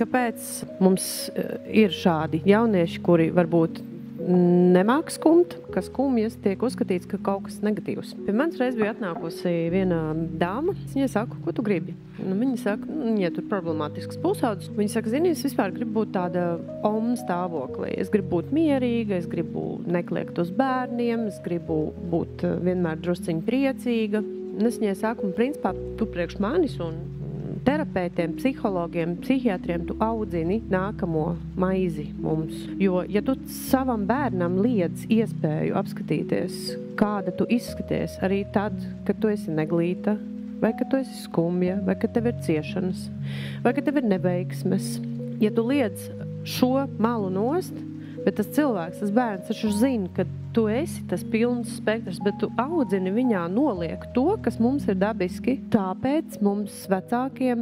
kāpēc mums ir šādi jaunieši, kuri varbūt nemāk skumt, ka skumjas tiek uzskatīts, ka kaut kas negatīvs. Pie manis reiz bija atnākusi viena dāma, viņai saka, ko tu gribi? Viņa saka, ja tur problemātisks pusaudzis. Viņa saka, zini, es vispār gribu būt tāda stāvoklī. Es gribu būt mierīga, es gribu nekliegt uz bērniem, es gribu būt vienmēr drusciņi priecīga. Un es viņai saku, principā, tu priekš manis un terapeitiem, psihologiem, psihiatriem tu audzini nākamo maizi mums. Jo, ja tu savam bērnam liedz iespēju apskatīties, kāda tu izskaties arī tad, kad tu esi neglīta, vai kad tu esi skumja, vai kad tev ir ciešanas, vai kad tev ir neveiksmes. Ja tu liedz šo malu nost, bet tas cilvēks, tas bērns, taču zina, ka tu esi tas pilns spektrs, bet tu audzini viņā noliek to, kas mums ir dabiski. Tāpēc mums vecākiem